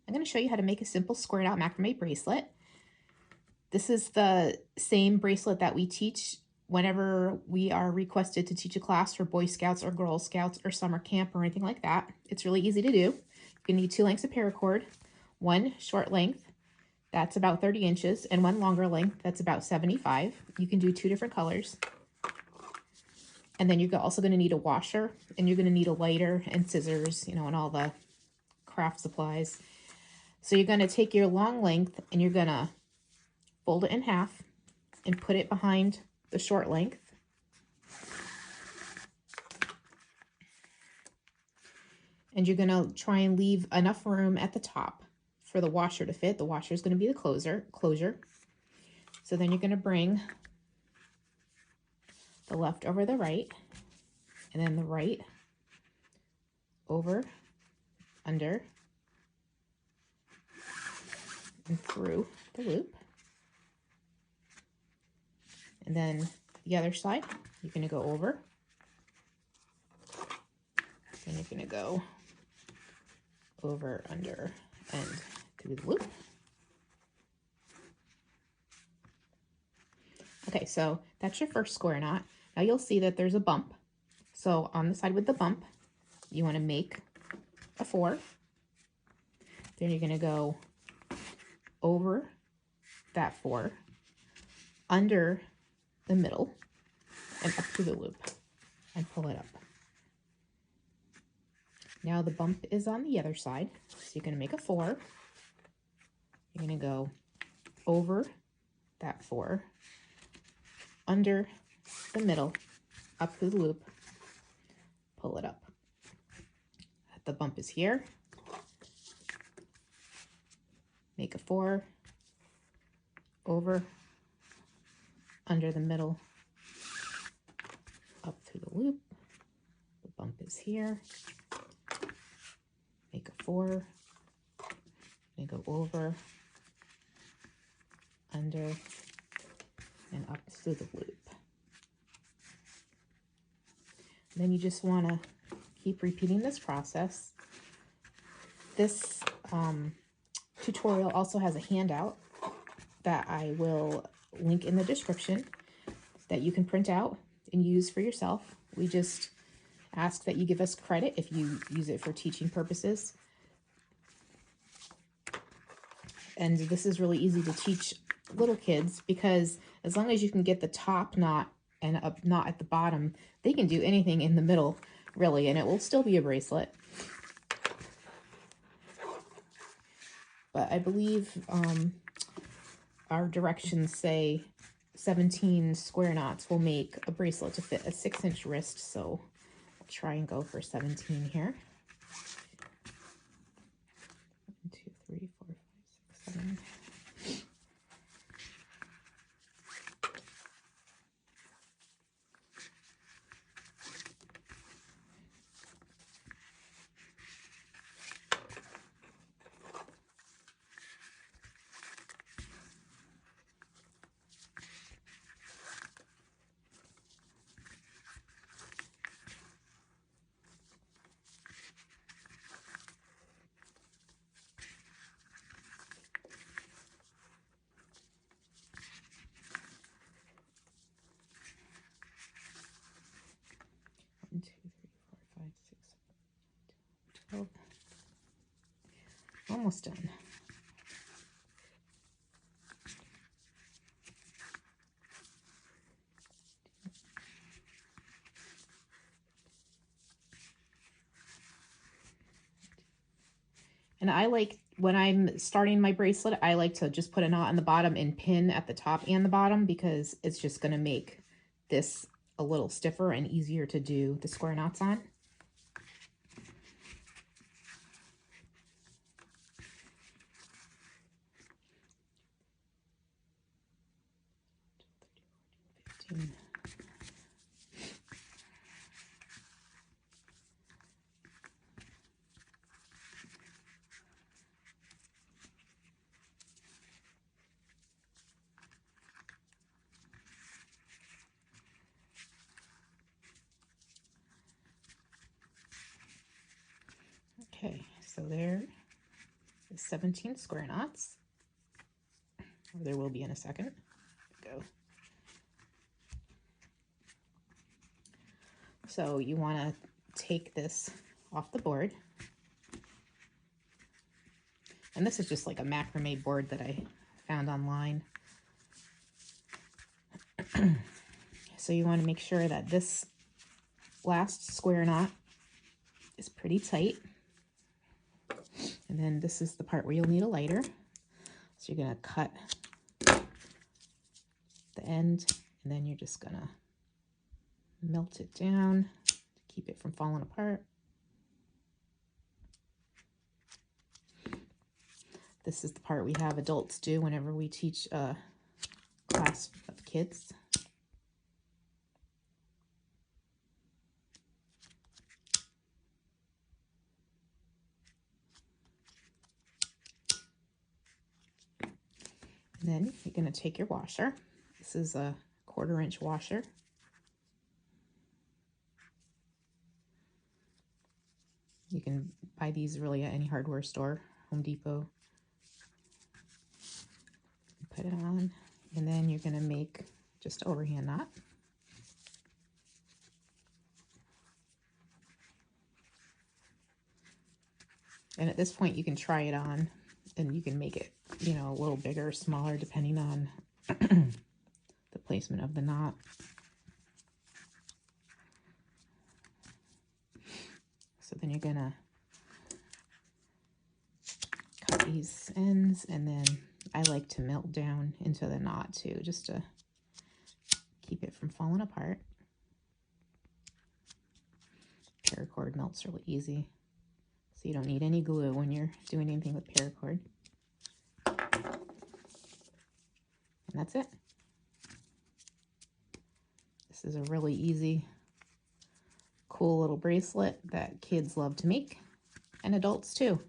I'm going to show you how to make a simple squared out macrame bracelet. This is the same bracelet that we teach whenever we are requested to teach a class for Boy Scouts or Girl Scouts or summer camp or anything like that. It's really easy to do. You're going to need 2 lengths of paracord, 1 short length, that's about 30 inches, and 1 longer length, that's about 75. You can do 2 different colors. And then you're also going to need a washer, and you're going to need a lighter and scissors, and all the craft supplies. So you're going to take your long length and you're going to fold it in half and put it behind the short length. And you're going to try and leave enough room at the top for the washer to fit. The washer is going to be the closure. So then you're going to bring the left over the right, and then the right over, under, and through the loop. And then the other side, you're going to go over, and you're going to go over, under, and through the loop. Okay, so that's your first square knot. Now you'll see that there's a bump. So on the side with the bump, you want to make a 4. Then you're going to go over that 4, under the middle, and up through the loop, and pull it up. Now the bump is on the other side, so you're going to make a 4. You're going to go over that 4, under the middle, up through the loop, pull it up. The bump is here. Make a 4, over, under the middle, up through the loop. The bump is here. Make a 4, and go over, under, and up through the loop. And then you just want to keep repeating this process. This tutorial also has a handout that I will link in the description that you can print out and use for yourself. We just ask that you give us credit if you use it for teaching purposes. And this is really easy to teach little kids because as long as you can get the top knot and a knot at the bottom, they can do anything in the middle, really, and it will still be a bracelet. But I believe our directions say 17 square knots will make a bracelet to fit a 6-inch wrist, so I'll try and go for 17 here. 1, 2, 3, 4, 5, 6, 7. Almost done. And I like, when I'm starting my bracelet, I like to just put a knot on the bottom and pin at the top and the bottom because it's just going to make this a little stiffer and easier to do the square knots on. Okay, so there is 17 square knots, or there will be in a second. Go. So you want to take this off the board. And this is just like a macrame board that I found online. So you want to make sure that this last square knot is pretty tight. And then this is the part where you'll need a lighter. So you're going to cut the end, and then you're just going to melt it down to keep it from falling apart. This is the part we have adults do whenever we teach a class of kids. And then you're going to take your washer. This is a 1/4 inch washer. You can buy these really at any hardware store, Home Depot. Put it on, and then you're going to make just an overhand knot. And at this point you can try it on, and you can make it, you know, a little bigger or smaller depending on the placement of the knot. So then you're gonna cut these ends, and then I like to melt down into the knot too, just to keep it from falling apart. Paracord melts really easy, so you don't need any glue when you're doing anything with paracord. And that's it. This is a really easy, cool little bracelet that kids love to make, and adults too.